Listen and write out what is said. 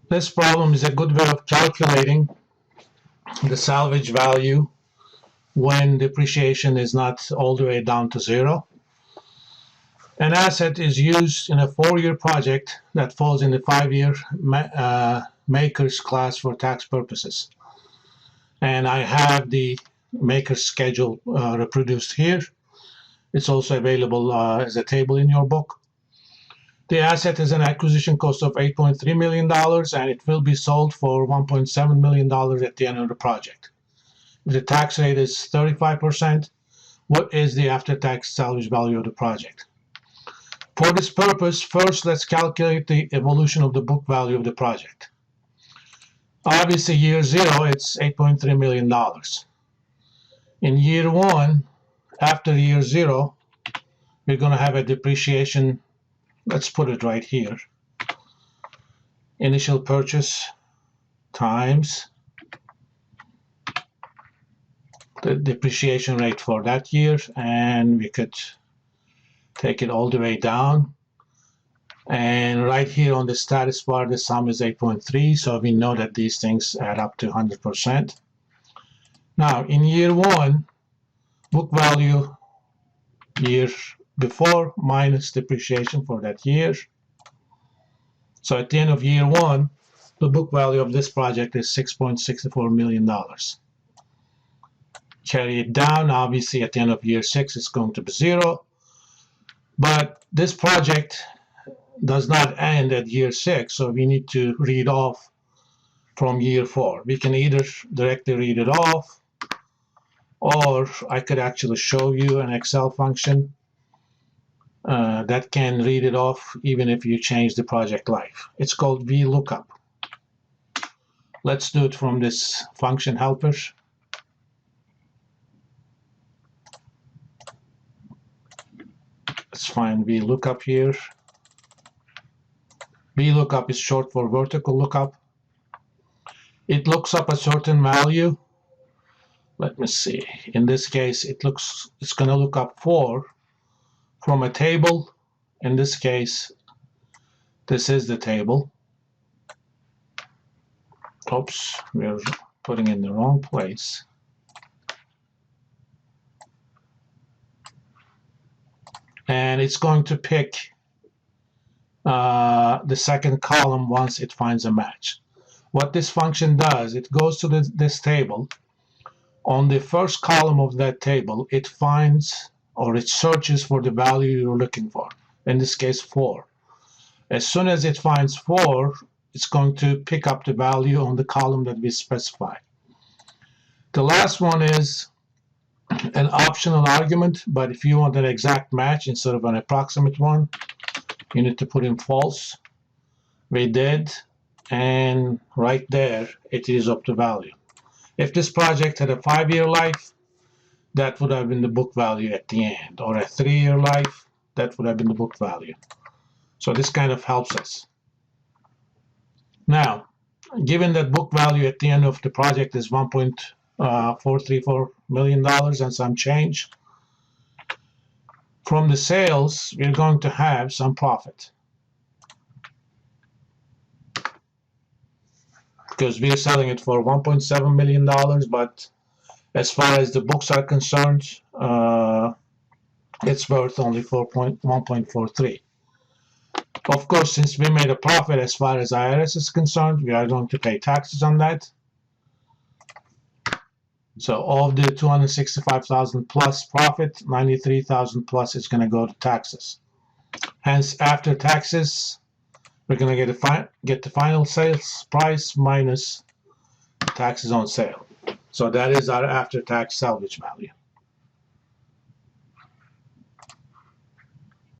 This problem is a good way of calculating the salvage value when depreciation is not all the way down to zero. An asset is used in a 4-year project that falls in the 5-year maker's class for tax purposes. And I have the maker's schedule reproduced here. It's also available as a table in your book. The asset has an acquisition cost of $8.3 million, and it will be sold for $1.7 million at the end of the project. If the tax rate is 35%, what is the after-tax salvage value of the project? For this purpose, first let's calculate the evolution of the book value of the project. Obviously, year 0, it's $8.3 million. In year 1, after year 0, we're going to have a depreciation. Let's put it right here. Initial purchase times the depreciation rate for that year, and we could take it all the way down. And right here on the status bar, the sum is 8.3, so we know that these things add up to 100%. Now, in year 1, book value year before minus depreciation for that year. So at the end of year 1, the book value of this project is $6.64 million. Carry it down, obviously at the end of year 6 it's going to be 0. But this project does not end at year 6, so we need to read off from year 4. We can either directly read it off, or I could actually show you an Excel function that can read it off even if you change the project life. It's called VLOOKUP. Let's do it from this function helper. Let's find VLOOKUP here. VLOOKUP is short for vertical lookup. It looks up a certain value. Let me see. In this case, it's going to look up 4 from a table. In this case, this is the table. Oops, we're putting in the wrong place. And it's going to pick the second column once it finds a match. What this function does, it goes to this table. On the first column of that table, it finds or it searches for the value you're looking for. In this case, 4. As soon as it finds 4, it's going to pick up the value on the column that we specified. The last one is an optional argument, but if you want an exact match instead of an approximate one, you need to put in false. We did, and right there it is up to value. If this project had a 5-year life, that would have been the book value at the end, or a 3-year life, that would have been the book value. So this kind of helps us. Now, given that book value at the end of the project is $1.434 million and some change, from the sales, we're going to have some profit. Because we're selling it for $1.7 million, but as far as the books are concerned, it's worth only 1.43. Of course, since we made a profit as far as IRS is concerned, we are going to pay taxes on that. So of the $265,000 plus profit, $93,000 plus is going to go to taxes. Hence, after taxes, we're going to get the final sales price minus taxes on sale. So that is our after-tax salvage value.